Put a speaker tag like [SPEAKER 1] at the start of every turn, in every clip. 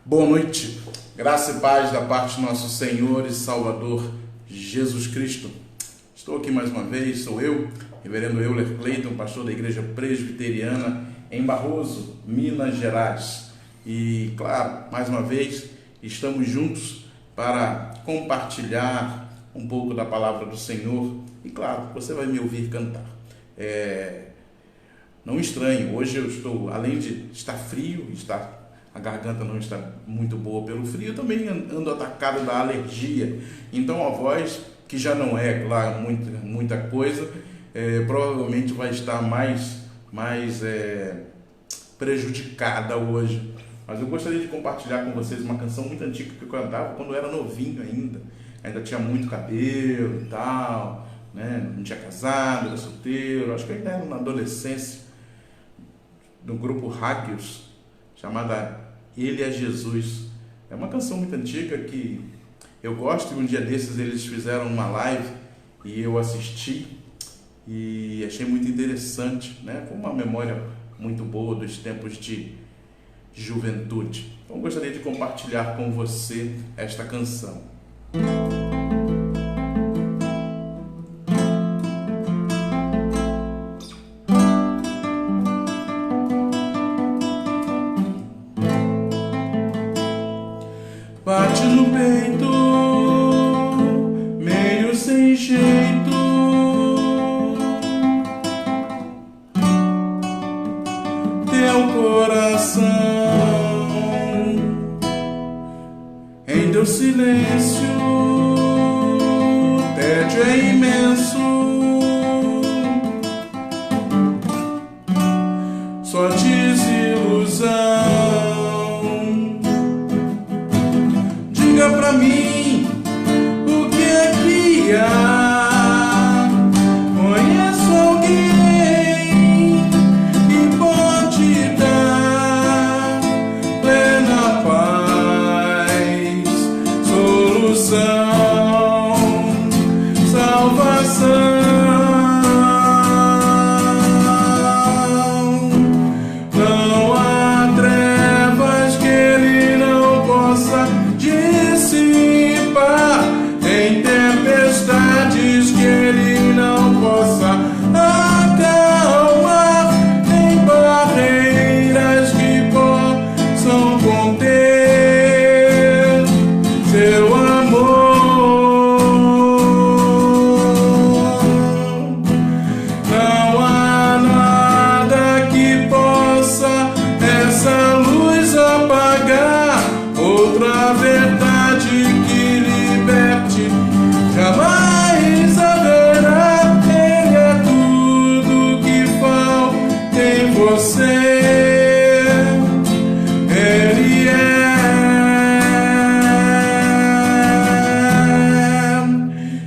[SPEAKER 1] Boa noite, graça e paz da parte do nosso Senhor e Salvador Jesus Cristo. Estou aqui mais uma vez, sou eu, reverendo Euler Cleiton, pastor da Igreja Presbiteriana em Barroso, Minas Gerais. E claro, mais uma vez, estamos juntos para compartilhar um pouco da palavra do Senhor. E claro, você vai me ouvir cantar. Não estranhe, hoje eu estou, além de estar frio, a garganta não está muito boa pelo frio, eu também ando atacado da alergia. Então a voz, que já não é, claro, muita coisa, provavelmente vai estar mais prejudicada hoje. Mas eu gostaria de compartilhar com vocês uma canção muito antiga que eu cantava quando eu era novinho ainda tinha muito cabelo e tal, né? Não tinha casado, era solteiro, acho que eu ainda era na adolescência, do grupo Hagios, chamada Ele é Jesus. É uma canção muito antiga que eu gosto, e um dia desses eles fizeram uma live e eu assisti e achei muito interessante, né? Foi uma memória muito boa dos tempos de juventude. Então eu gostaria de compartilhar com você esta canção. Bate no peito, meio sem jeito, teu coração, em teu silêncio, tédio é imenso, só desilusão. Diga pra mim o que é que há. Conheço alguém que pode dar plena paz, solução, salvação. Não há trevas que ele não possa dissipar, em tempestades que ele não possa acalmar, em barreiras que possam conter seu amor. Não há nada que possa essa luz apagar, outra verdade que liberte jamais haverá. Ele é tudo que falta em você. Ele é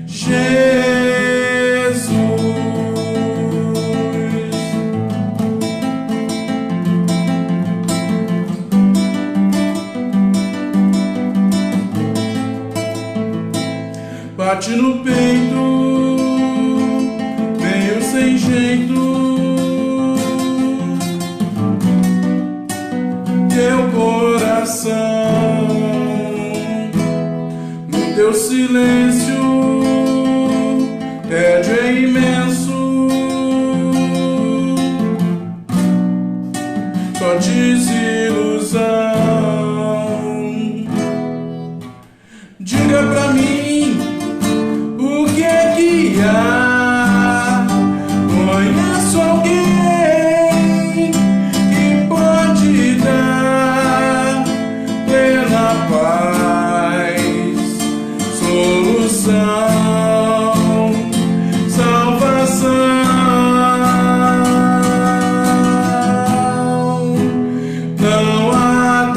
[SPEAKER 1] Jesus. Bate no peito, meio sem jeito, teu coração, no teu silêncio, tédio é imenso, só desilusão. Diga pra mim o que é que há. Conheço alguém que pode dar plena paz, solução, salvação. Não há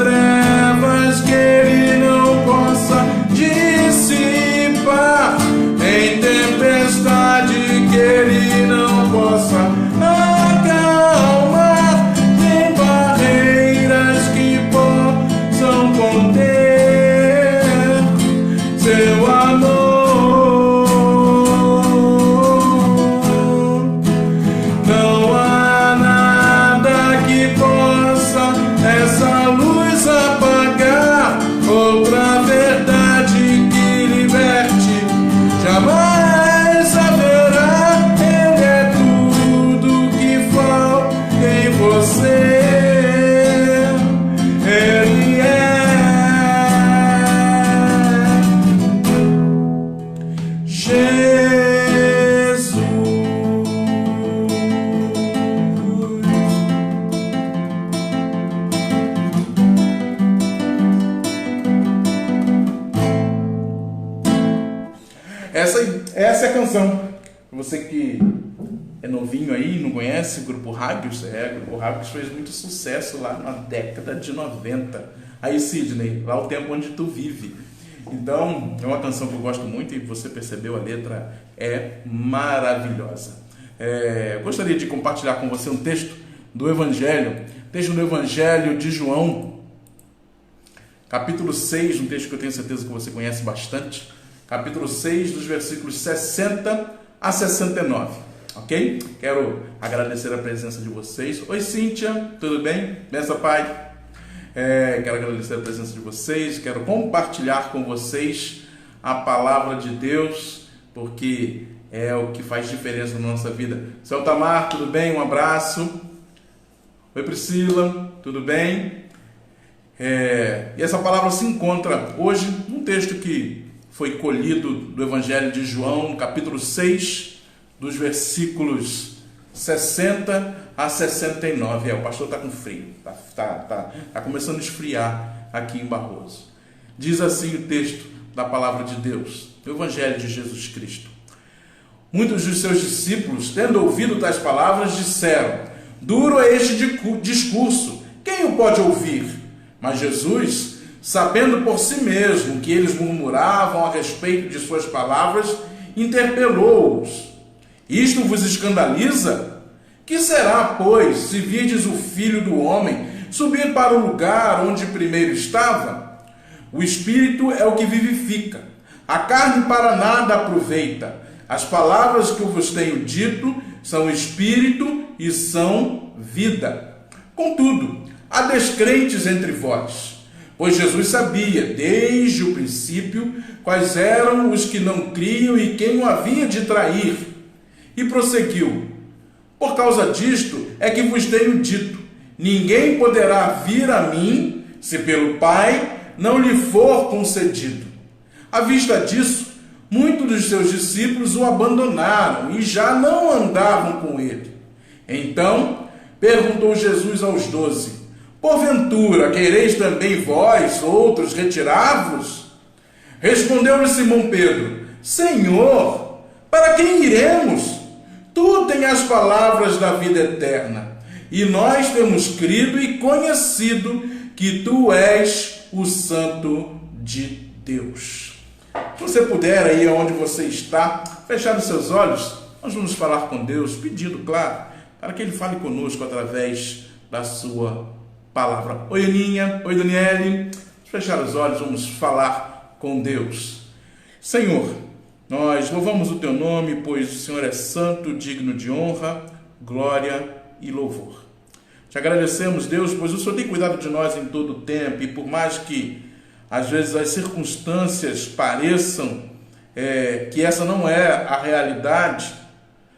[SPEAKER 1] essa é a canção. Você que é novinho aí, não conhece o Grupo Hagios? O Grupo Hagios fez muito sucesso lá na década de 90. Aí, Sidney, lá o tempo onde tu vive. Então, é uma canção que eu gosto muito e você percebeu, a letra é maravilhosa. Eu gostaria de compartilhar com você um texto do Evangelho de João, capítulo 6, um texto que eu tenho certeza que você conhece bastante, capítulo 6, dos versículos 60 a 69, ok? Quero agradecer a presença de vocês. Oi, Cíntia, tudo bem? Benção, Pai. Quero agradecer a presença de vocês, quero compartilhar com vocês a palavra de Deus, porque é o que faz diferença na nossa vida. Seu Tamar, tudo bem? Um abraço. Oi, Priscila, tudo bem? E essa palavra se encontra hoje num texto que foi colhido do Evangelho de João, capítulo 6, dos versículos 60 a 69. O pastor está com frio, tá começando a esfriar aqui em Barroso. Diz assim o texto da palavra de Deus, do Evangelho de Jesus Cristo. Muitos dos seus discípulos, tendo ouvido tais palavras, disseram: duro é este discurso, quem o pode ouvir? Mas Jesus, sabendo por si mesmo que eles murmuravam a respeito de suas palavras, interpelou-os: isto vos escandaliza? Que será, pois, se virdes o Filho do Homem subir para o lugar onde primeiro estava? O Espírito é o que vivifica, a carne para nada aproveita. As palavras que eu vos tenho dito são Espírito e são vida. Contudo, há descrentes entre vós, pois Jesus sabia, desde o princípio, quais eram os que não criam e quem o havia de trair. E prosseguiu: por causa disto é que vos tenho dito, ninguém poderá vir a mim, se pelo Pai não lhe for concedido. À vista disso, muitos dos seus discípulos o abandonaram e já não andavam com ele. Então perguntou Jesus aos 12: porventura quereis também vós, outros, retirar-vos? Respondeu-lhe Simão Pedro: Senhor, para quem iremos? Tu tens as palavras da vida eterna, e nós temos crido e conhecido que tu és o Santo de Deus. Se você puder, aí onde você está, fechar os seus olhos, nós vamos falar com Deus, pedindo, claro, para que Ele fale conosco através da sua palavra. Oi, Aninha. Oi, Daniele. Fechar os olhos, vamos falar com Deus. Senhor, nós louvamos o Teu nome, pois o Senhor é santo, digno de honra, glória e louvor. Te agradecemos, Deus, pois o Senhor tem cuidado de nós em todo o tempo, e por mais que às vezes as circunstâncias pareçam que essa não é a realidade,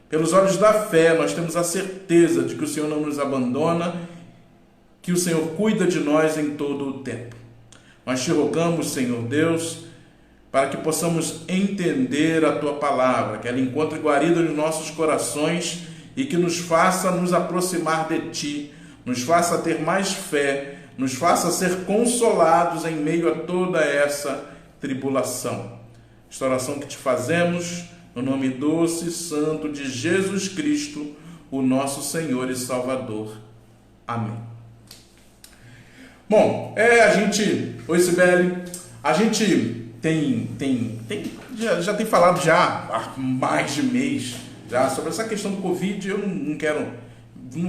[SPEAKER 1] pelos olhos da fé nós temos a certeza de que o Senhor não nos abandona, que o Senhor cuida de nós em todo o tempo. Nós te rogamos, Senhor Deus, para que possamos entender a Tua palavra, que ela encontre guarida nos nossos corações e que nos faça nos aproximar de Ti, nos faça ter mais fé, nos faça ser consolados em meio a toda essa tribulação. Esta oração que te fazemos, no nome doce e santo de Jesus Cristo, o nosso Senhor e Salvador. Amém. Bom, Oi, Sibeli, a gente já tem falado já há mais de mês já sobre essa questão do Covid. Eu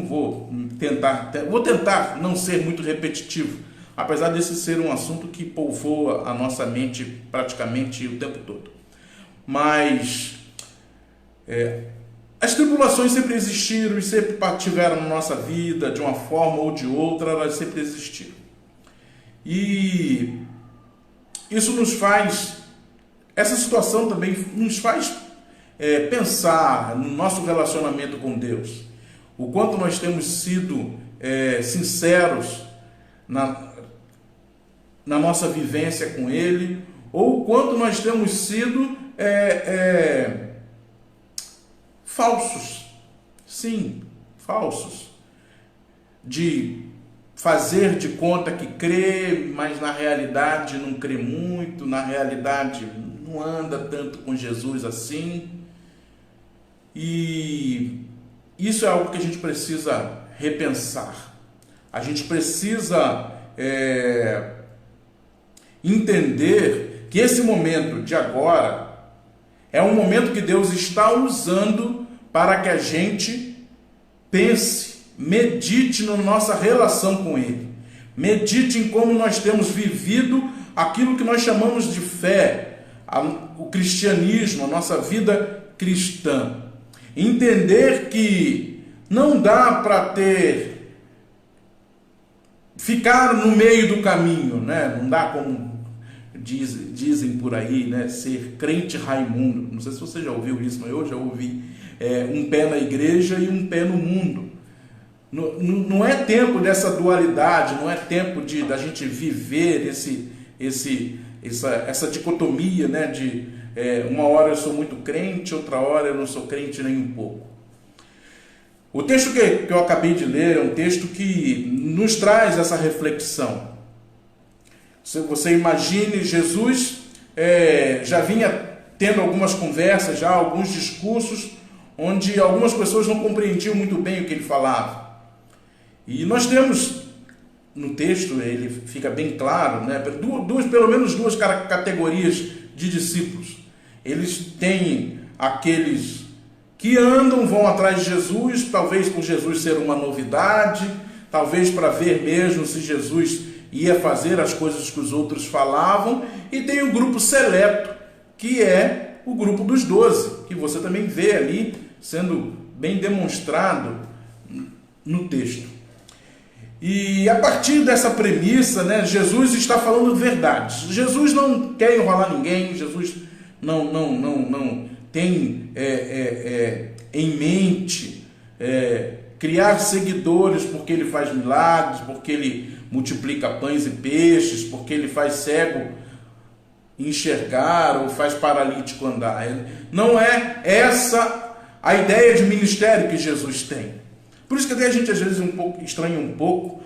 [SPEAKER 1] vou tentar não ser muito repetitivo, apesar desse ser um assunto que povoa a nossa mente praticamente o tempo todo. Mas as tribulações sempre existiram e sempre tiveram na nossa vida, de uma forma ou de outra, elas sempre existiram. E isso essa situação também nos faz pensar no nosso relacionamento com Deus, o quanto nós temos sido sinceros na nossa vivência com Ele, ou o quanto nós temos sido falsos, sim, falsos, de fazer de conta que crê, mas na realidade não crê muito, na realidade não anda tanto com Jesus assim. E isso é algo que a gente precisa repensar. A gente precisa entender que esse momento de agora é um momento que Deus está usando para que a gente pense, medite na nossa relação com Ele. Medite em como nós temos vivido aquilo que nós chamamos de fé, o cristianismo, a nossa vida cristã. Entender que não dá para ficar no meio do caminho, né? Não dá, como dizem por aí, né? Ser crente Raimundo. Não sei se você já ouviu isso, mas eu já ouvi. Um pé na igreja e um pé no mundo. Não é tempo dessa dualidade, não é tempo da gente viver essa dicotomia, né? De uma hora eu sou muito crente, outra hora eu não sou crente nem um pouco. O texto que eu acabei de ler é um texto que nos traz essa reflexão. Se você imagine, Jesus já vinha tendo algumas conversas, já alguns discursos, onde algumas pessoas não compreendiam muito bem o que ele falava. E nós temos, no texto, ele fica bem claro, né, pelo menos duas categorias de discípulos. Eles têm aqueles que vão atrás de Jesus, talvez por Jesus ser uma novidade, talvez para ver mesmo se Jesus ia fazer as coisas que os outros falavam, e tem o grupo seleto, que é o grupo dos 12, que você também vê ali sendo bem demonstrado no texto. E a partir dessa premissa, né, Jesus está falando verdades. Jesus não quer enrolar ninguém, Jesus não tem em mente criar seguidores porque ele faz milagres, porque ele multiplica pães e peixes, porque ele faz cego enxergar ou faz paralítico andar. Não é essa a ideia de ministério que Jesus tem. Por isso que até a gente às vezes estranha um pouco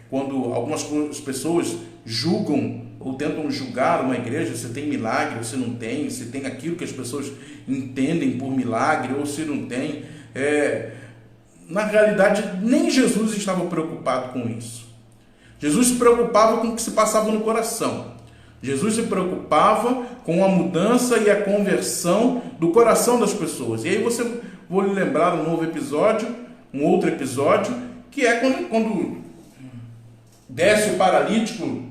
[SPEAKER 1] quando algumas pessoas julgam ou tentam julgar uma igreja, se tem milagre ou se não tem, se tem aquilo que as pessoas entendem por milagre ou se não tem. Na realidade, nem Jesus estava preocupado com isso. Jesus se preocupava com o que se passava no coração. Jesus se preocupava com a mudança e a conversão do coração das pessoas. E aí vou lhe lembrar um outro episódio, que é quando desce o paralítico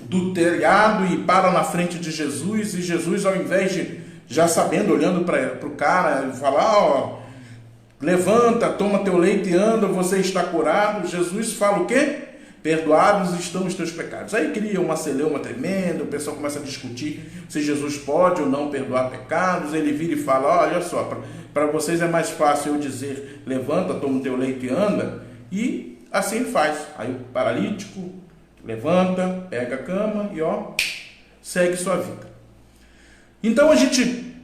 [SPEAKER 1] do telhado e para na frente de Jesus, e Jesus, ao invés de, já sabendo, olhando para o cara, falar, levanta, toma teu leite e anda, você está curado, Jesus fala o quê? Perdoados estão os teus pecados. Aí cria uma celeuma tremenda, o pessoal começa a discutir se Jesus pode ou não perdoar pecados. Ele vira e fala, olha só, para vocês é mais fácil eu dizer, levanta, toma o teu leite e anda, e assim ele faz. Aí o paralítico levanta, pega a cama e segue sua vida. Então a gente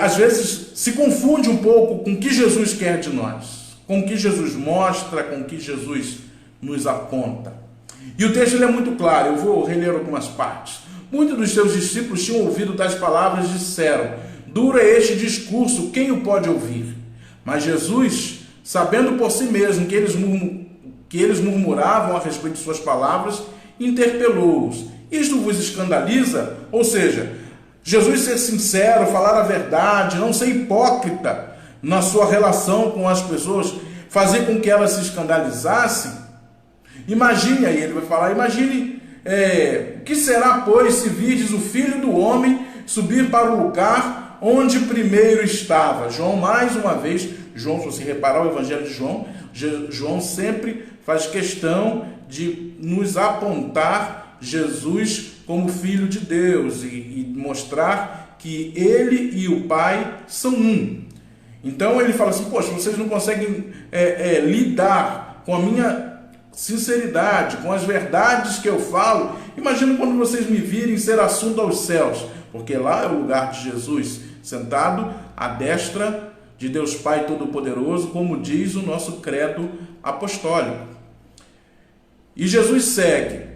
[SPEAKER 1] às vezes se confunde um pouco com o que Jesus quer de nós, com o que Jesus mostra, com o que Jesus nos aponta. E o texto é muito claro, eu vou reler algumas partes. Muitos dos seus discípulos tinham ouvido tais palavras e disseram, duro é este discurso, quem o pode ouvir? Mas Jesus, sabendo por si mesmo que eles murmuravam a respeito de suas palavras, interpelou-os. Isto vos escandaliza? Ou seja, Jesus ser sincero, falar a verdade, não ser hipócrita na sua relação com as pessoas, fazer com que elas se escandalizassem. Imagine, aí ele vai falar, imagine, que será, pois, se virdes o Filho do Homem subir para o lugar onde primeiro estava. João, mais uma vez, se você reparar o Evangelho de João sempre faz questão de nos apontar Jesus como Filho de Deus e mostrar que ele e o Pai são um. Então ele fala assim, poxa, vocês não conseguem lidar com a minha sinceridade, com as verdades que eu falo. Imagina quando vocês me virem ser assunto aos céus, porque lá é o lugar de Jesus, sentado à destra de Deus Pai Todo-Poderoso, como diz o nosso credo apostólico. E Jesus segue,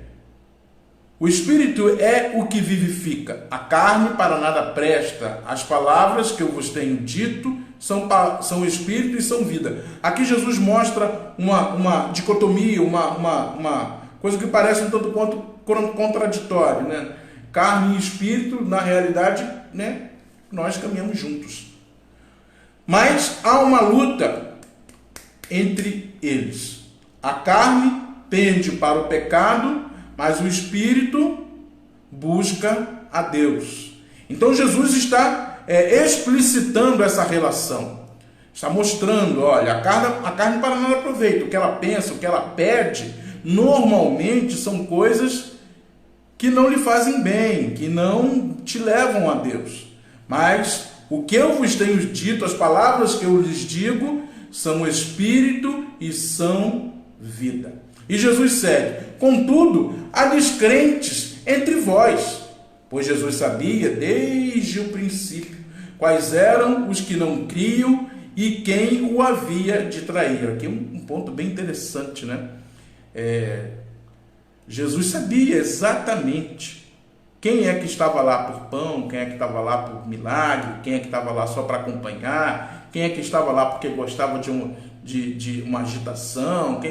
[SPEAKER 1] O Espírito é o que vivifica. A carne para nada presta. As palavras que eu vos tenho dito são Espírito e são vida. Aqui Jesus mostra uma dicotomia, uma coisa que parece um tanto quanto contraditório, né? Carne e Espírito, na realidade, né, nós caminhamos juntos. Mas há uma luta entre eles. A carne pende para o pecado, mas o Espírito busca a Deus. Então Jesus está explicitando essa relação. Está mostrando, olha, a carne para nada aproveita. O que ela pensa, o que ela pede, normalmente são coisas que não lhe fazem bem, que não te levam a Deus. Mas o que eu vos tenho dito, as palavras que eu lhes digo, são Espírito e são vida. E Jesus segue: contudo, há descrentes entre vós, pois Jesus sabia desde o princípio quais eram os que não criam e quem o havia de trair. Aqui um ponto bem interessante, né? Jesus sabia exatamente quem é que estava lá por pão, quem é que estava lá por milagre, quem é que estava lá só para acompanhar, quem é que estava lá porque gostava de uma agitação.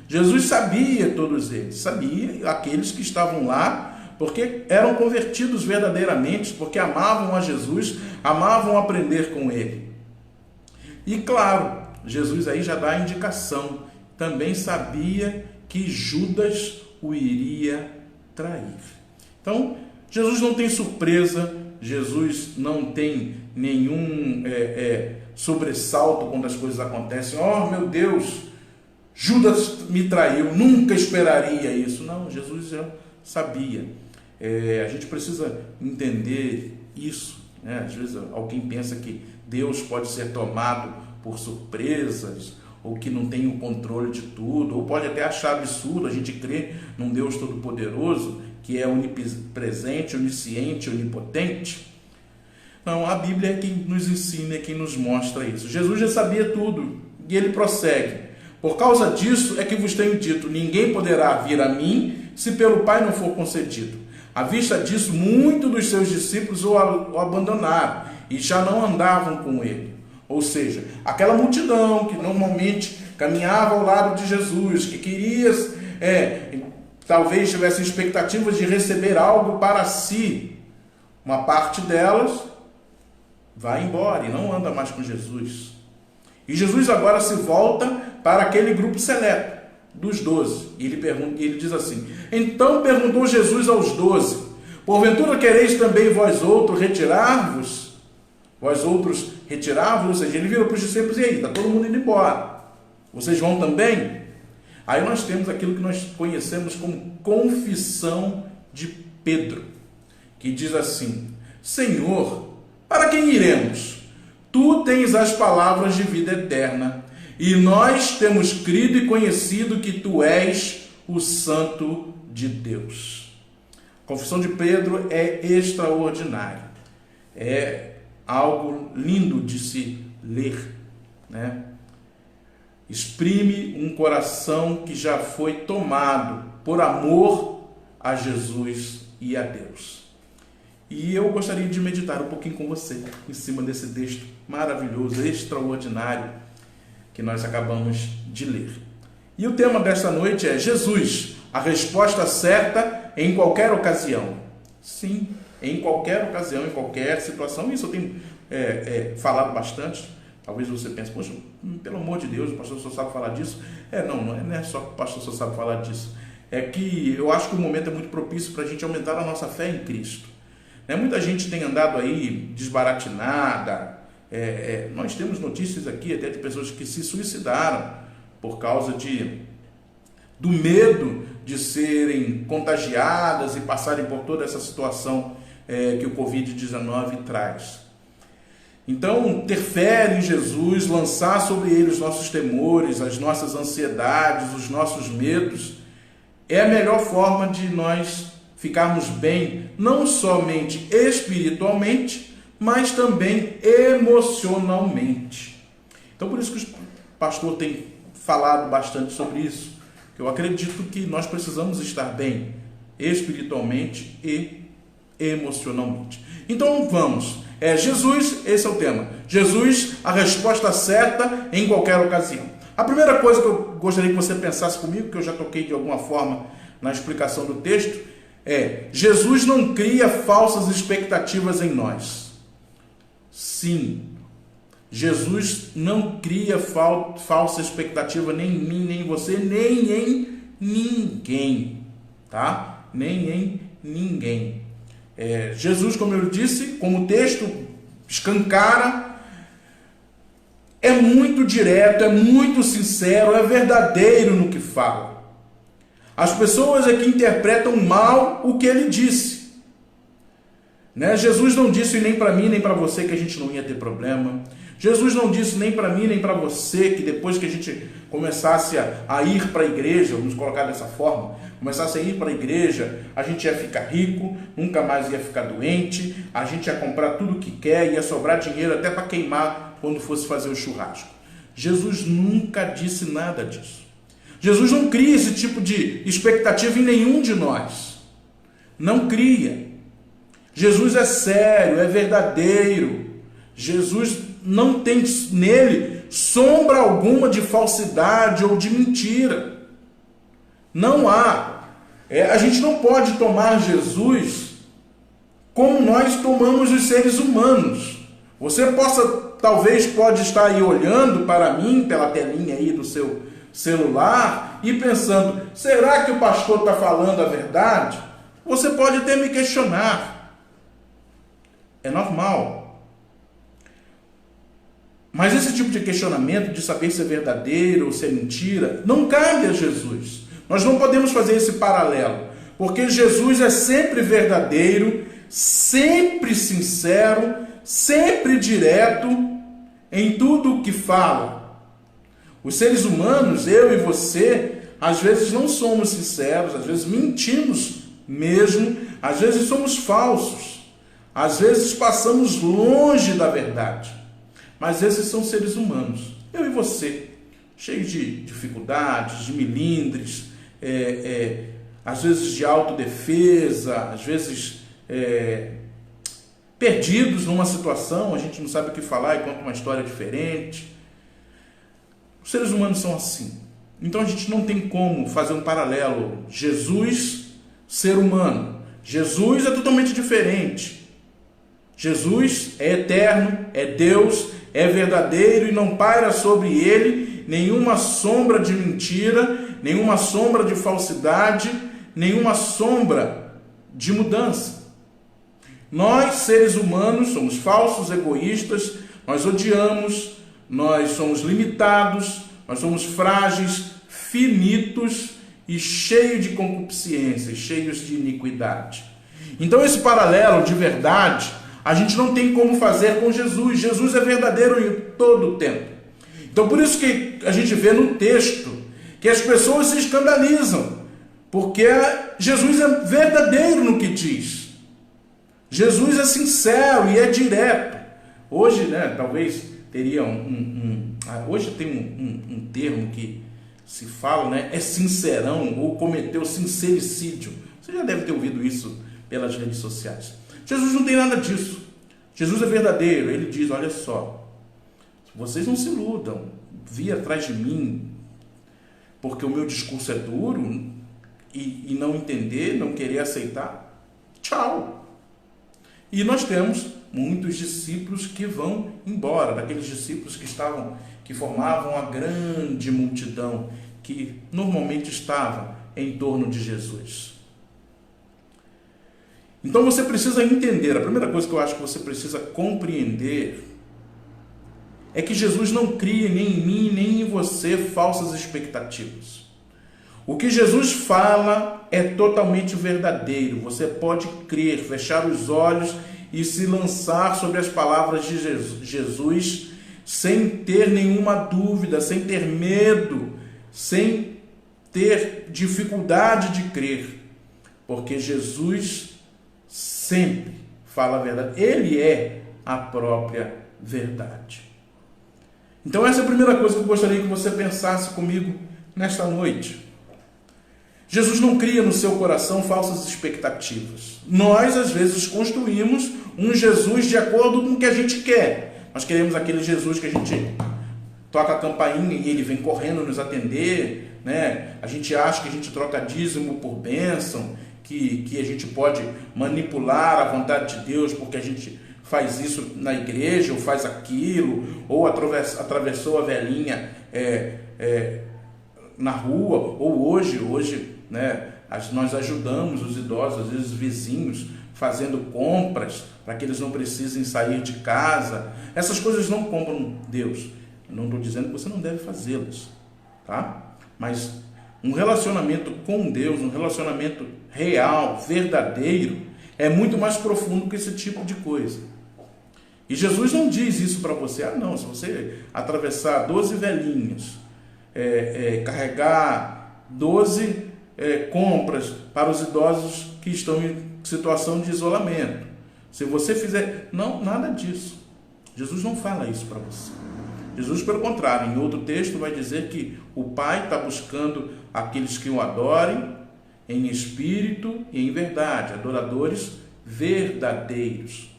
[SPEAKER 1] Jesus sabia todos eles, sabia aqueles que estavam lá porque eram convertidos verdadeiramente, porque amavam a Jesus, amavam aprender com ele. E claro, Jesus aí já dá a indicação, também sabia que Judas o iria trair. Então, Jesus não tem surpresa, Jesus não tem nenhum sobressalto quando as coisas acontecem. Oh, meu Deus, Judas me traiu, nunca esperaria isso. Não, Jesus já sabia. A gente precisa entender isso, né? Às vezes alguém pensa que Deus pode ser tomado por surpresas, ou que não tem o controle de tudo, ou pode até achar absurdo a gente crer num Deus todo-poderoso, que é onipresente, onisciente, onipotente. Não, a Bíblia é quem nos ensina, é quem nos mostra isso. Jesus já sabia tudo, e ele prossegue: por causa disso é que vos tenho dito, ninguém poderá vir a mim, se pelo Pai não for concedido. À vista disso, muitos dos seus discípulos o abandonaram, e já não andavam com ele. Ou seja, aquela multidão que normalmente caminhava ao lado de Jesus, que queria, talvez tivesse expectativas de receber algo para si, uma parte delas vai embora e não anda mais com Jesus. E Jesus agora se volta para aquele grupo seleto dos 12. E ele diz assim: então perguntou Jesus aos 12, porventura quereis também vós outros retirar-vos? Vós outros retirar-vos? Ou seja, ele virou para os discípulos: e aí, está todo mundo indo embora, vocês vão também? Aí nós temos aquilo que nós conhecemos como confissão de Pedro, que diz assim: Senhor, para quem iremos? Tu tens as palavras de vida eterna, e nós temos crido e conhecido que tu és o Santo de Deus. A confissão de Pedro é extraordinária, é algo lindo de se ler, né? Exprime um coração que já foi tomado por amor a Jesus e a Deus. E eu gostaria de meditar um pouquinho com você em cima desse texto maravilhoso, extraordinário, que nós acabamos de ler. E o tema desta noite é Jesus, a resposta certa em qualquer ocasião. Sim, em qualquer ocasião, em qualquer situação. Isso eu tenho falado bastante. Talvez você pense: poxa, pelo amor de Deus, o pastor só sabe falar disso. Não é só que o pastor só sabe falar disso. É que eu acho que o momento é muito propício para a gente aumentar a nossa fé em Cristo. Muita gente tem andado aí desbaratinada. Nós temos notícias aqui até de pessoas que se suicidaram por causa do medo de serem contagiadas e passarem por toda essa situação que o Covid-19 traz. Então, ter fé em Jesus, lançar sobre ele os nossos temores, as nossas ansiedades, os nossos medos, é a melhor forma de nós ficarmos bem, não somente espiritualmente, mas também emocionalmente. Então, por isso que o pastor tem falado bastante sobre isso, que eu acredito que nós precisamos estar bem espiritualmente e emocionalmente. Então vamos, Jesus, esse é o tema. Jesus, a resposta certa em qualquer ocasião. A primeira coisa que eu gostaria que você pensasse comigo, que eu já toquei de alguma forma na explicação do texto, Jesus não cria falsas expectativas em nós. Sim, Jesus não cria falsa expectativa nem em mim, nem em você, nem em ninguém, tá? Nem em ninguém. Jesus, como eu disse, como o texto escancara, é muito direto, é muito sincero, é verdadeiro no que fala. As pessoas é que interpretam mal o que ele disse. Jesus não disse nem para mim, nem para você que a gente não ia ter problema. Jesus não disse nem para mim, nem para você que depois que a gente começasse a ir para a igreja, vamos colocar dessa forma, começasse a ir para a igreja, a gente ia ficar rico, nunca mais ia ficar doente, a gente ia comprar tudo que quer, ia sobrar dinheiro até para queimar quando fosse fazer o churrasco. Jesus nunca disse nada disso. Jesus não cria esse tipo de expectativa em nenhum de nós. Não cria. Jesus é sério, é verdadeiro. Jesus não tem nele sombra alguma de falsidade ou de mentira. Não há. A gente não pode tomar Jesus como nós tomamos os seres humanos. Você talvez pode estar aí olhando para mim pela telinha aí do seu celular e pensando, será que o pastor está falando a verdade? Você pode até me questionar. É normal. Mas esse tipo de questionamento, de saber se é verdadeiro ou se é mentira, não cabe a Jesus. Nós não podemos fazer esse paralelo, porque Jesus é sempre verdadeiro, sempre sincero, sempre direto em tudo o que fala. Os seres humanos, eu e você, às vezes não somos sinceros, às vezes mentimos mesmo, às vezes somos falsos, às vezes passamos longe da verdade. Mas esses são seres humanos, eu e você, cheios de dificuldades, de melindres, às vezes de autodefesa, às vezes perdidos numa situação, a gente não sabe o que falar e conta uma história diferente. Os seres humanos são assim. Então a gente não tem como fazer um paralelo. Jesus, ser humano. Jesus é totalmente diferente. Jesus é eterno, é Deus, é verdadeiro e não paira sobre ele nenhuma sombra de mentira, nenhuma sombra de falsidade, nenhuma sombra de mudança. Nós, seres humanos, somos falsos, egoístas, nós odiamos, nós somos limitados, nós somos frágeis, finitos e cheios de concupiscência, cheios de iniquidade. Então esse paralelo de verdade, a gente não tem como fazer com Jesus. Jesus é verdadeiro em todo o tempo. Então por isso que a gente vê no texto que as pessoas se escandalizam, porque Jesus é verdadeiro no que diz. Jesus é sincero e é direto. Hoje, talvez teria hoje tem um termo que se fala, é sincerão ou cometeu sincericídio. Você já deve ter ouvido isso pelas redes sociais. Jesus não tem nada disso. Jesus é verdadeiro. Ele diz, olha só, vocês não se iludam, vir atrás de mim, porque o meu discurso é duro e não entender, não querer aceitar, tchau. E nós temos muitos discípulos que vão embora, daqueles discípulos que formavam a grande multidão que normalmente estava em torno de Jesus. Então você precisa entender, a primeira coisa que eu acho que você precisa compreender é que Jesus não cria nem em mim, nem em você falsas expectativas. O que Jesus fala é totalmente verdadeiro. Você pode crer, fechar os olhos e se lançar sobre as palavras de Jesus sem ter nenhuma dúvida, sem ter medo, sem ter dificuldade de crer. Porque Jesus sempre fala a verdade. Ele é a própria verdade. Então essa é a primeira coisa que eu gostaria que você pensasse comigo nesta noite. Jesus não cria no seu coração falsas expectativas. Nós, às vezes, construímos um Jesus de acordo com o que a gente quer. Nós queremos aquele Jesus que a gente toca a campainha e ele vem correndo nos atender, né? A gente acha que a gente troca dízimo por bênção, que a gente pode manipular a vontade de Deus porque a gente faz isso na igreja, ou faz aquilo, ou atravessou a velhinha na rua, ou hoje, né, nós ajudamos os idosos, às vezes vizinhos, fazendo compras para que eles não precisem sair de casa. Essas coisas não compram Deus. Eu não estou dizendo que você não deve fazê-las, tá? Mas um relacionamento com Deus, um relacionamento real, verdadeiro, é muito mais profundo que esse tipo de coisa. E Jesus não diz isso para você. Ah, não, se você atravessar 12 velhinhas, carregar 12 compras para os idosos que estão em situação de isolamento, se você fizer... Não, nada disso. Jesus não fala isso para você. Jesus, pelo contrário, em outro texto vai dizer que o Pai está buscando aqueles que o adorem em espírito e em verdade, adoradores verdadeiros,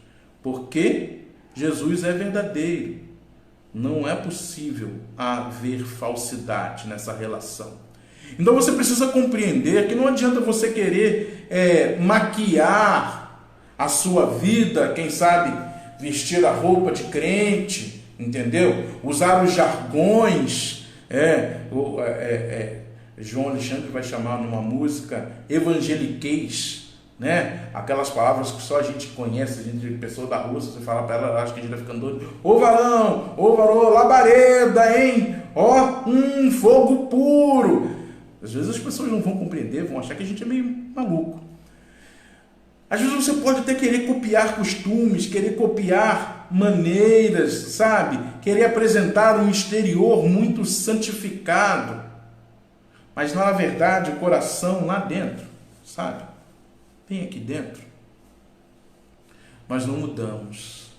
[SPEAKER 1] porque Jesus é verdadeiro. Não é possível haver falsidade nessa relação. Então você precisa compreender que não adianta você querer maquiar a sua vida, quem sabe vestir a roupa de crente, entendeu? Usar os jargões, João Alexandre vai chamar numa música evangeliquez, né? Aquelas palavras que só a gente conhece, a gente, pessoa da rua, se você falar para ela, acha que a gente vai ficando doido. Ô varão, labareda, hein? Ó, fogo puro. Às vezes as pessoas não vão compreender, vão achar que a gente é meio maluco. Às vezes você pode até querer copiar costumes, querer copiar maneiras, sabe? Querer apresentar um exterior muito santificado, mas na verdade o coração lá dentro, sabe? Bem aqui dentro, nós não mudamos.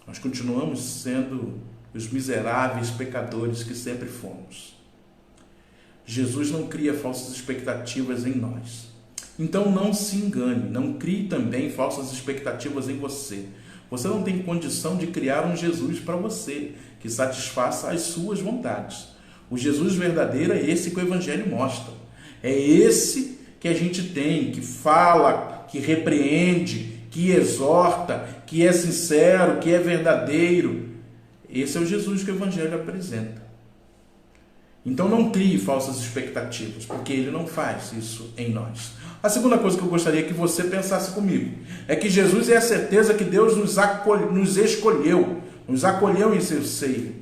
[SPEAKER 1] Nós continuamos sendo os miseráveis pecadores que sempre fomos. Jesus não cria falsas expectativas em nós. Então não se engane, não crie também falsas expectativas em você. Você não tem condição de criar um Jesus para você, que satisfaça as suas vontades. O Jesus verdadeiro é esse que o Evangelho mostra. É esse que a gente tem, que fala, que repreende, que exorta, que é sincero, que é verdadeiro. Esse é o Jesus que o Evangelho apresenta. Então não crie falsas expectativas, porque ele não faz isso em nós. A segunda coisa que eu gostaria que você pensasse comigo é que Jesus é a certeza que Deus nos escolheu, nos acolheu em seu seio.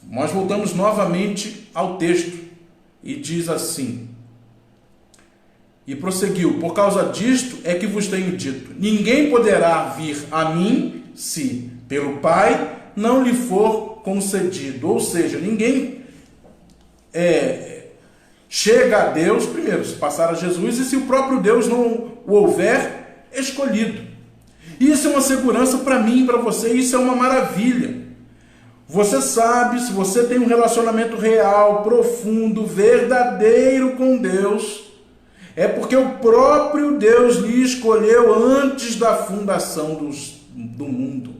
[SPEAKER 1] Nós voltamos novamente ao texto e diz assim, e prosseguiu, por causa disto é que vos tenho dito, ninguém poderá vir a mim se pelo Pai não lhe for concedido. Ou seja, ninguém chega a Deus, primeiro, se passar a Jesus, e se o próprio Deus não o houver escolhido. Isso é uma segurança para mim e para você, isso é uma maravilha. Você sabe, se você tem um relacionamento real, profundo, verdadeiro com Deus, é porque o próprio Deus lhe escolheu antes da fundação do mundo,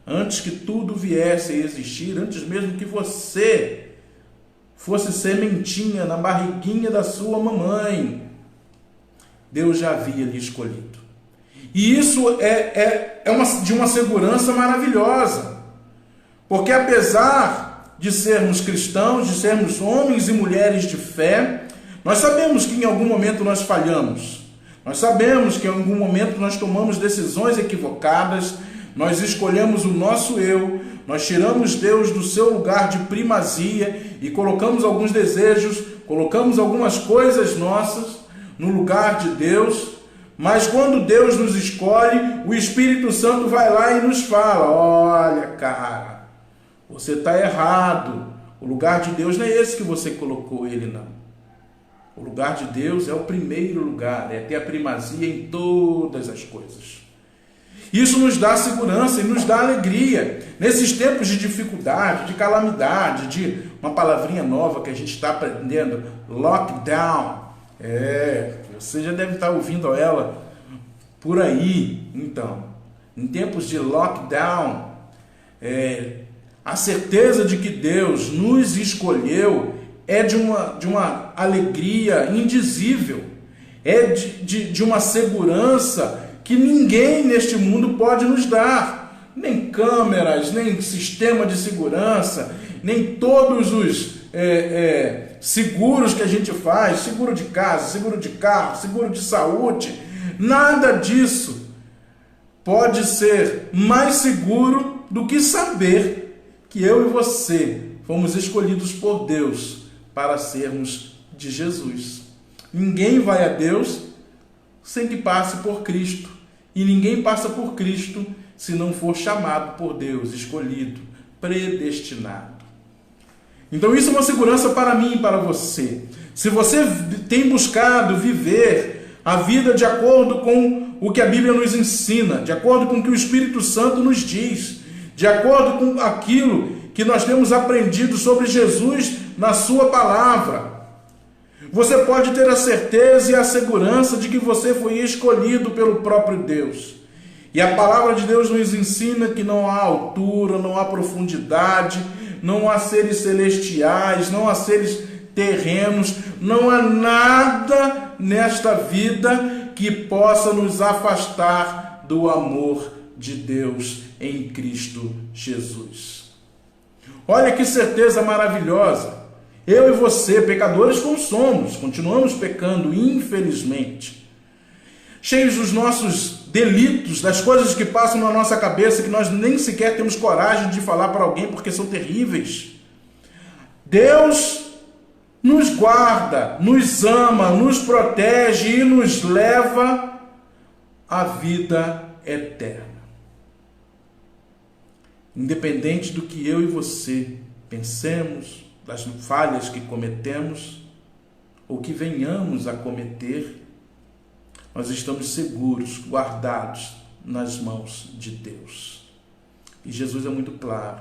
[SPEAKER 1] antes que tudo viesse a existir, antes mesmo que você fosse sementinha na barriguinha da sua mamãe, Deus já havia lhe escolhido. E isso é de uma segurança maravilhosa, porque apesar de sermos cristãos, de sermos homens e mulheres de fé, nós sabemos que em algum momento nós falhamos, nós sabemos que em algum momento nós tomamos decisões equivocadas, nós escolhemos o nosso eu, nós tiramos Deus do seu lugar de primazia e colocamos alguns desejos, colocamos algumas coisas nossas no lugar de Deus, mas quando Deus nos escolhe, o Espírito Santo vai lá e nos fala, olha cara, você está errado, o lugar de Deus não é esse que você colocou ele não. O lugar de Deus é o primeiro lugar, é ter a primazia em todas as coisas. Isso nos dá segurança e nos dá alegria. Nesses tempos de dificuldade, de calamidade, de uma palavrinha nova que a gente está aprendendo, lockdown. Você já deve estar ouvindo ela por aí. Então, em tempos de lockdown, a certeza de que Deus nos escolheu é de uma alegria indizível, é de uma segurança que ninguém neste mundo pode nos dar. Nem câmeras, nem sistema de segurança, nem todos os seguros que a gente faz, seguro de casa, seguro de carro, seguro de saúde, nada disso pode ser mais seguro do que saber que eu e você fomos escolhidos por Deus para sermos de Jesus. Ninguém vai a Deus sem que passe por Cristo. E ninguém passa por Cristo se não for chamado por Deus, escolhido, predestinado. Então isso é uma segurança para mim e para você. Se você tem buscado viver a vida de acordo com o que a Bíblia nos ensina, de acordo com o que o Espírito Santo nos diz, de acordo com aquilo que nós temos aprendido sobre Jesus na sua palavra, você pode ter a certeza e a segurança de que você foi escolhido pelo próprio Deus. E a palavra de Deus nos ensina que não há altura, não há profundidade, não há seres celestiais, não há seres terrenos, não há nada nesta vida que possa nos afastar do amor de Deus em Cristo Jesus. Olha que certeza maravilhosa! Eu e você, pecadores como somos, continuamos pecando, infelizmente, cheios dos nossos delitos, das coisas que passam na nossa cabeça, que nós nem sequer temos coragem de falar para alguém porque são terríveis. Deus nos guarda, nos ama, nos protege e nos leva à vida eterna. Independente do que eu e você pensemos, das falhas que cometemos ou que venhamos a cometer, nós estamos seguros, guardados nas mãos de Deus. E Jesus é muito claro: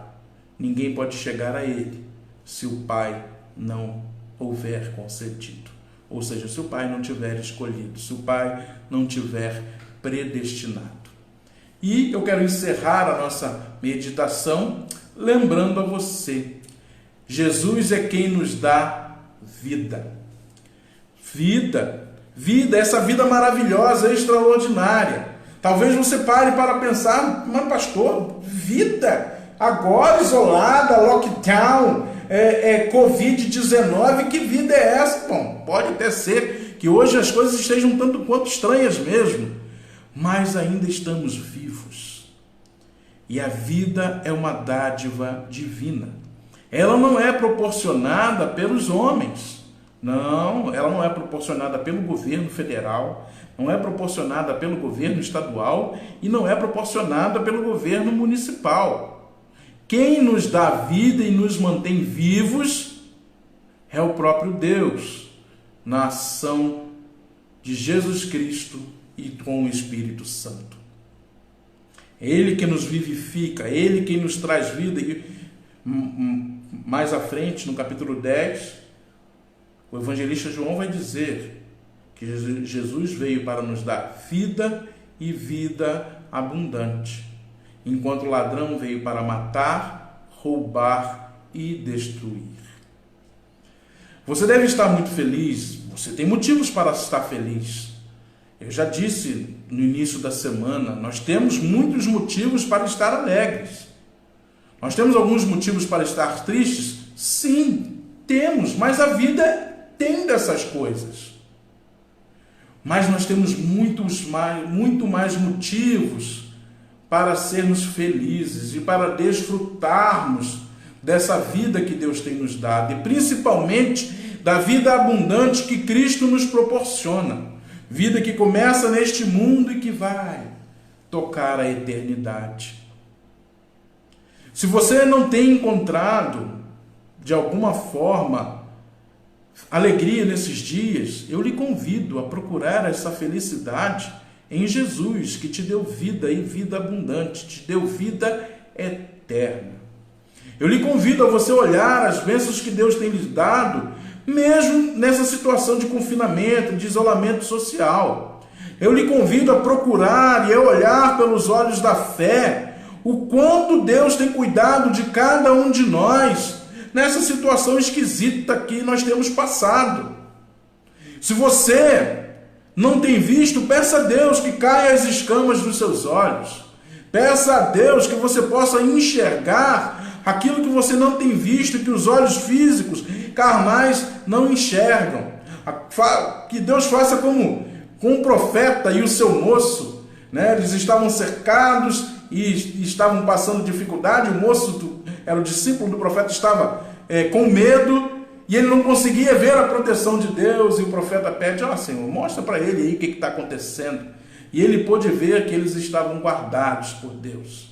[SPEAKER 1] ninguém pode chegar a Ele se o Pai não houver concedido. Ou seja, se o Pai não tiver escolhido, se o Pai não tiver predestinado. E eu quero encerrar a nossa meditação lembrando a você: Jesus é quem nos dá vida. Vida, essa vida maravilhosa, extraordinária. Talvez você pare para pensar: mas pastor, vida? Agora isolada, lockdown, Covid-19, que vida é essa? Bom, pode até ser que hoje as coisas estejam tanto quanto estranhas mesmo, mas ainda estamos vivos. E a vida é uma dádiva divina. Ela não é proporcionada pelos homens, não, ela não é proporcionada pelo governo federal, não é proporcionada pelo governo estadual e não é proporcionada pelo governo municipal. Quem nos dá vida e nos mantém vivos é o próprio Deus, na ação de Jesus Cristo e com o Espírito Santo. É Ele que nos vivifica, é Ele que nos traz vida. E mais à frente, no capítulo 10, o evangelista João vai dizer que Jesus veio para nos dar vida e vida abundante, enquanto o ladrão veio para matar, roubar e destruir. Você deve estar muito feliz, você tem motivos para estar feliz. Eu já disse no início da semana, nós temos muitos motivos para estar alegres. Nós temos alguns motivos para estar tristes? Sim, temos, mas a vida tem dessas coisas. Mas nós temos muito mais motivos para sermos felizes e para desfrutarmos dessa vida que Deus tem nos dado, e principalmente da vida abundante que Cristo nos proporciona. Vida que começa neste mundo e que vai tocar a eternidade. Se você não tem encontrado, de alguma forma, alegria nesses dias, eu lhe convido a procurar essa felicidade em Jesus, que te deu vida e vida abundante, te deu vida eterna. Eu lhe convido a você olhar as bênçãos que Deus tem lhe dado, mesmo nessa situação de confinamento, de isolamento social. Eu lhe convido a procurar e a olhar pelos olhos da fé o quanto Deus tem cuidado de cada um de nós nessa situação esquisita que nós temos passado. Se você não tem visto, peça a Deus que caia as escamas dos seus olhos. Peça a Deus que você possa enxergar aquilo que você não tem visto, que os olhos físicos, carnais, não enxergam. Que Deus faça como com o profeta e o seu moço, né? Eles estavam cercados e estavam passando dificuldade. O moço, era o discípulo do profeta, estava com medo e ele não conseguia ver a proteção de Deus. E o profeta pede: Senhor, mostra para ele aí o que está acontecendo. E ele pôde ver que eles estavam guardados por Deus,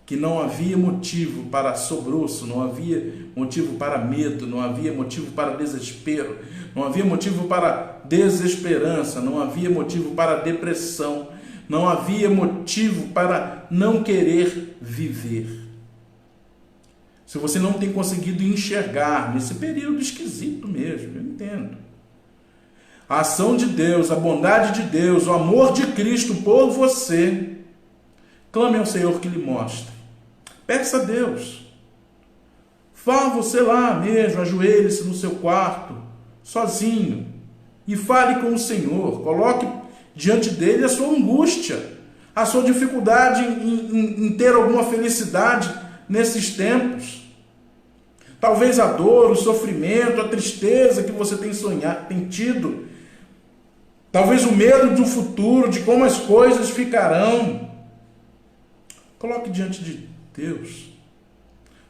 [SPEAKER 1] que não havia motivo para sobruço, não havia motivo para medo, não havia motivo para desespero, não havia motivo para desesperança, não havia motivo para depressão, não havia motivo para não querer viver. Se você não tem conseguido enxergar nesse período esquisito mesmo, eu entendo, a ação de Deus, a bondade de Deus, o amor de Cristo por você, clame ao Senhor que lhe mostre. Peça a Deus. Vá você lá mesmo, ajoelhe-se no seu quarto, sozinho, e fale com o Senhor. Coloque diante dele a sua angústia, a sua dificuldade em ter alguma felicidade nesses tempos. Talvez a dor, o sofrimento, a tristeza que você tem tido. Talvez o medo do futuro, de como as coisas ficarão. Coloque diante de Deus.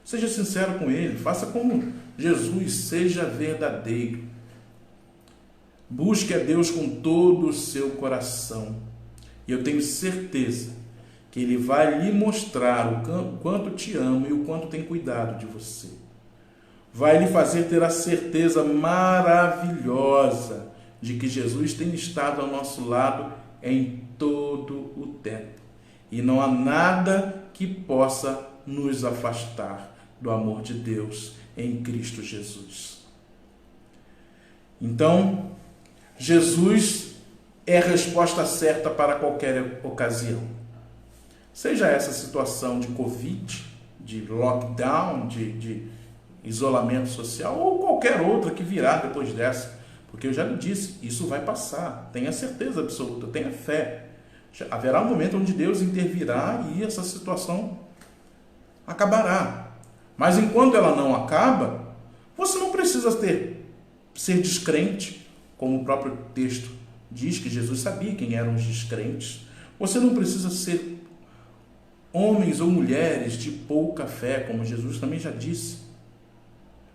[SPEAKER 1] Seja sincero com Ele. Faça como Jesus, seja verdadeiro. Busque a Deus com todo o seu coração. E eu tenho certeza que Ele vai lhe mostrar o quanto te ama e o quanto tem cuidado de você. Vai lhe fazer ter a certeza maravilhosa de que Jesus tem estado ao nosso lado em todo o tempo. E não há nada que possa nos afastar do amor de Deus em Cristo Jesus. Então, Jesus é a resposta certa para qualquer ocasião. Seja essa situação de Covid, de lockdown, de isolamento social, ou qualquer outra que virá depois dessa. Porque eu já lhe disse, isso vai passar. Tenha certeza absoluta, tenha fé. Haverá um momento onde Deus intervirá e essa situação acabará. Mas enquanto ela não acaba, você não precisa ser descrente, como o próprio texto diz que Jesus sabia quem eram os descrentes. Você não precisa ser homens ou mulheres de pouca fé, como Jesus também já disse.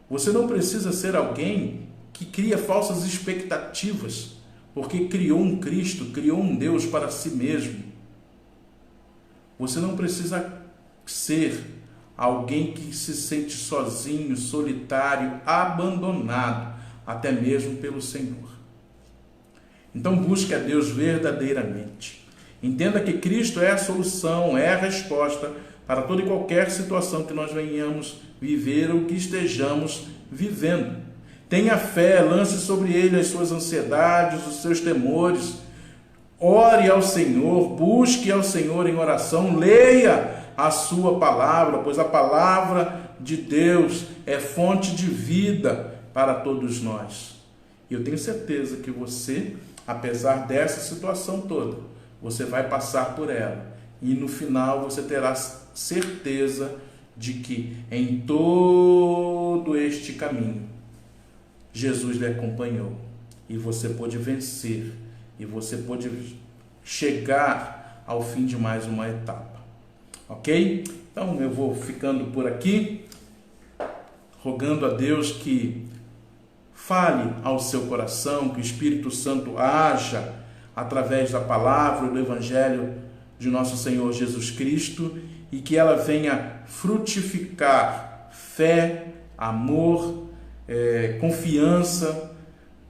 [SPEAKER 1] Você não precisa ser alguém que cria falsas expectativas, porque criou um Cristo, criou um Deus para si mesmo. Você não precisa ser alguém que se sente sozinho, solitário, abandonado, até mesmo pelo Senhor. Então busque a Deus verdadeiramente. Entenda que Cristo é a solução, é a resposta para toda e qualquer situação que nós venhamos viver ou que estejamos vivendo. Tenha fé, lance sobre Ele as suas ansiedades, os seus temores. Ore ao Senhor, busque ao Senhor em oração, leia a sua palavra, pois a palavra de Deus é fonte de vida para todos nós. E eu tenho certeza que você, apesar dessa situação toda, você vai passar por ela. E no final você terá certeza de que em todo este caminho, Jesus lhe acompanhou e você pôde vencer e você pôde chegar ao fim de mais uma etapa, ok? Então eu vou ficando por aqui, rogando a Deus que fale ao seu coração, que o Espírito Santo haja através da palavra do Evangelho de nosso Senhor Jesus Cristo e que ela venha frutificar fé, amor, confiança,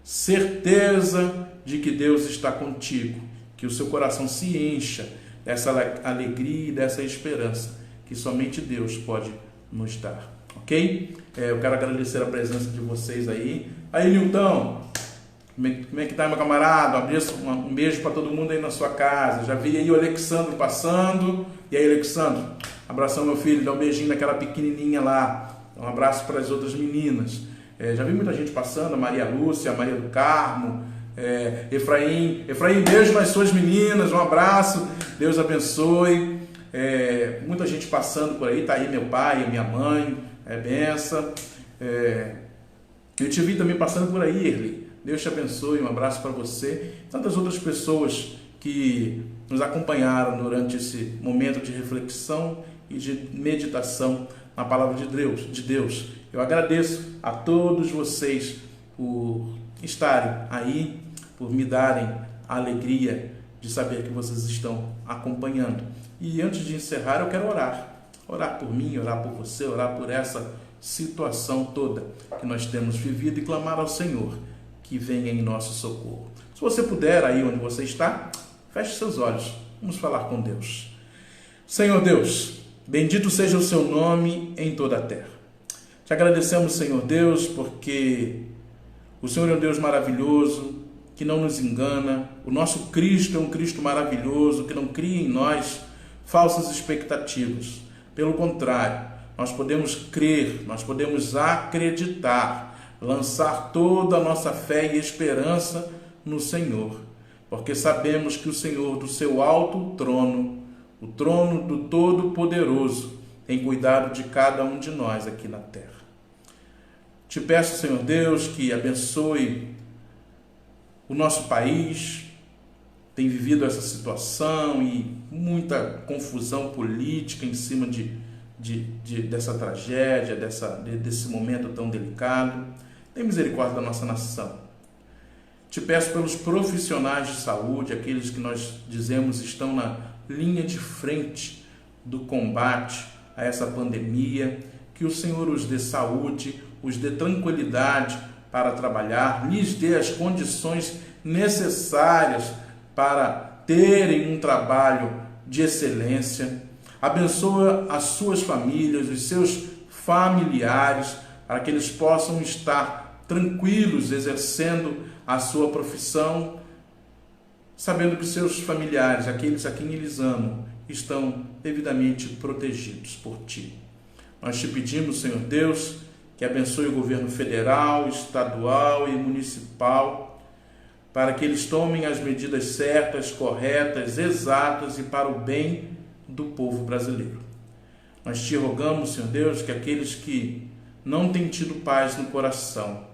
[SPEAKER 1] certeza de que Deus está contigo que o seu coração se encha dessa alegria e dessa esperança que somente Deus pode nos dar, ok? Eu quero agradecer a presença de vocês aí. Aí, Nilton, como é que tá, meu camarada? Um beijo para todo mundo aí na sua casa. Já vi aí o Alexandre passando. E aí, Alexandre, abração, meu filho, dá um beijinho naquela pequenininha lá. Um abraço para as outras meninas. Já vi muita gente passando, a Maria Lúcia, a Maria do Carmo, Efraim, beijo nas suas meninas, um abraço, Deus abençoe. Muita gente passando por aí, tá aí meu pai, minha mãe, benção. Eu te vi também passando por aí, Erli. Deus te abençoe, um abraço para você. Tantas outras pessoas que nos acompanharam durante esse momento de reflexão e de meditação na palavra de Deus. Eu agradeço a todos vocês por estarem aí, por me darem a alegria de saber que vocês estão acompanhando. E antes de encerrar, eu quero orar por mim, orar por você, orar por essa situação toda que nós temos vivido e clamar ao Senhor que venha em nosso socorro. Se você puder, aí onde você está, feche seus olhos, vamos falar com Deus. Senhor Deus, bendito seja o seu nome em toda a terra. Te agradecemos, Senhor Deus, porque o Senhor é um Deus maravilhoso, que não nos engana. O nosso Cristo é um Cristo maravilhoso, que não cria em nós falsas expectativas. Pelo contrário, nós podemos crer, nós podemos acreditar, lançar toda a nossa fé e esperança no Senhor, porque sabemos que o Senhor, do seu alto trono, o trono do Todo-Poderoso, tem cuidado de cada um de nós aqui na terra. Te peço, Senhor Deus, que abençoe o nosso país. Tem vivido essa situação e muita confusão política em cima dessa tragédia, desse momento tão delicado. Tem misericórdia da nossa nação. Te peço pelos profissionais de saúde, aqueles que nós dizemos estão na linha de frente do combate a essa pandemia, que o Senhor os dê saúde, os dê tranquilidade para trabalhar, lhes dê as condições necessárias para terem um trabalho de excelência. Abençoa as suas famílias, os seus familiares, para que eles possam estar tranquilos, exercendo a sua profissão, sabendo que seus familiares, aqueles a quem eles amam, estão devidamente protegidos por Ti. Nós te pedimos, Senhor Deus, que abençoe o governo federal, estadual e municipal, para que eles tomem as medidas certas, corretas, exatas e para o bem do povo brasileiro. Nós te rogamos, Senhor Deus, que aqueles que não têm tido paz no coração,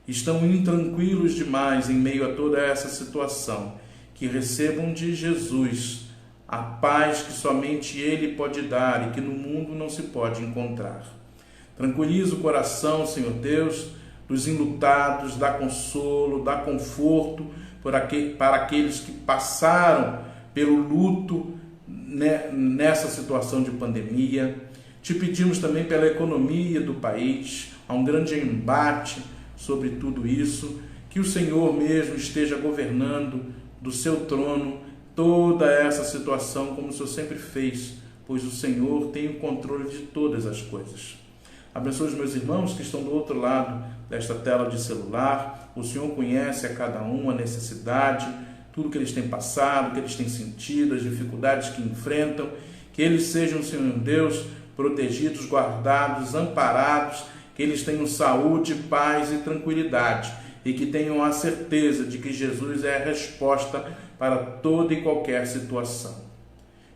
[SPEAKER 1] estão intranquilos demais em meio a toda essa situação, que recebam de Jesus a paz que somente Ele pode dar e que no mundo não se pode encontrar. Tranquiliza o coração, Senhor Deus, dos enlutados, dá consolo, dá conforto para aqueles que passaram pelo luto nessa situação de pandemia. Te pedimos também pela economia do país, há um grande embate sobre tudo isso, que o Senhor mesmo esteja governando do seu trono toda essa situação, como o Senhor sempre fez, pois o Senhor tem o controle de todas as coisas. Abençoe os meus irmãos que estão do outro lado desta tela de celular. O Senhor conhece a cada um a necessidade, tudo que eles têm passado, que eles têm sentido, as dificuldades que enfrentam. Que eles sejam, Senhor Deus, protegidos, guardados, amparados, que eles tenham saúde, paz e tranquilidade e que tenham a certeza de que Jesus é a resposta para toda e qualquer situação.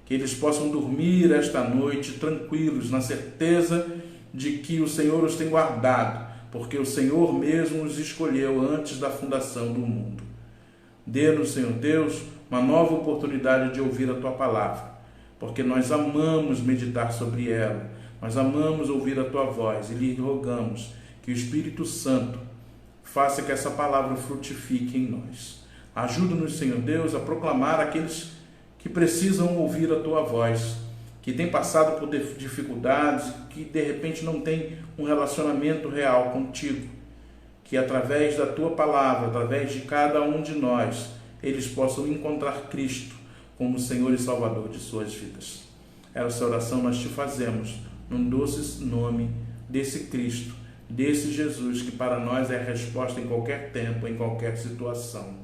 [SPEAKER 1] Que eles possam dormir esta noite tranquilos, na certeza de que o Senhor os tem guardado, porque o Senhor mesmo os escolheu antes da fundação do mundo. Dê-nos, Senhor Deus, uma nova oportunidade de ouvir a Tua palavra, porque nós amamos meditar sobre ela, nós amamos ouvir a Tua voz e lhe rogamos que o Espírito Santo faça que essa palavra frutifique em nós. Ajuda-nos, Senhor Deus, a proclamar aqueles que precisam ouvir a Tua voz, que têm passado por dificuldades, que de repente não têm um relacionamento real contigo, que através da Tua palavra, através de cada um de nós, eles possam encontrar Cristo como Senhor e Salvador de suas vidas. Essa oração nós te fazemos no doce nome desse Cristo, desse Jesus, que para nós é a resposta em qualquer tempo, em qualquer situação.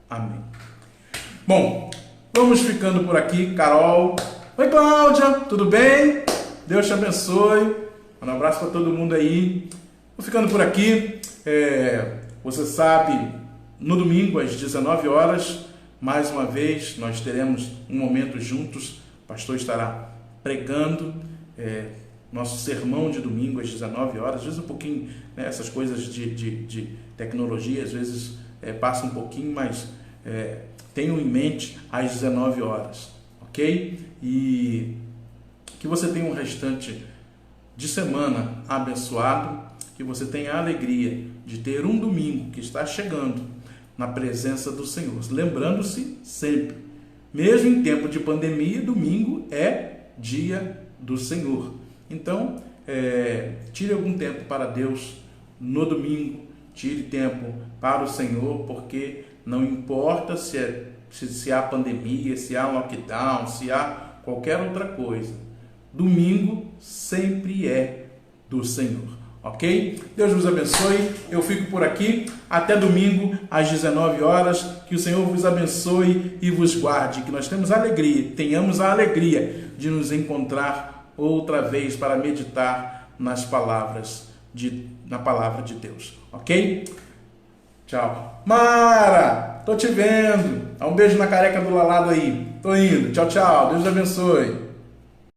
[SPEAKER 1] Amém. Bom, vamos ficando por aqui. Carol. Oi, Cláudia, tudo bem? Deus te abençoe. Um abraço para todo mundo aí. Vou ficando por aqui. Você sabe, no domingo às 19 horas, mais uma vez, nós teremos um momento juntos. O pastor estará pregando nosso sermão de domingo às 19 horas. Às vezes um pouquinho, né, essas coisas de tecnologia, às vezes passa um pouquinho, mas tenham em mente às 19 horas, ok? E que você tenha um restante de semana abençoado, que você tenha a alegria de ter um domingo que está chegando na presença do Senhor. Lembrando-se sempre, mesmo em tempo de pandemia, domingo é dia do Senhor. Então, tire algum tempo para Deus no domingo, tire tempo para o Senhor, porque não importa se há pandemia, se há lockdown, se há qualquer outra coisa, domingo sempre é do Senhor, ok? Deus vos abençoe, eu fico por aqui, até domingo às 19 horas, que o Senhor vos abençoe e vos guarde, que nós tenhamos tenhamos a alegria de nos encontrar outra vez para meditar na palavra de Deus, ok? Tchau. Mara, tô te vendo. Dá um beijo na careca do Lalado aí. Tô indo. Tchau, tchau. Deus te abençoe.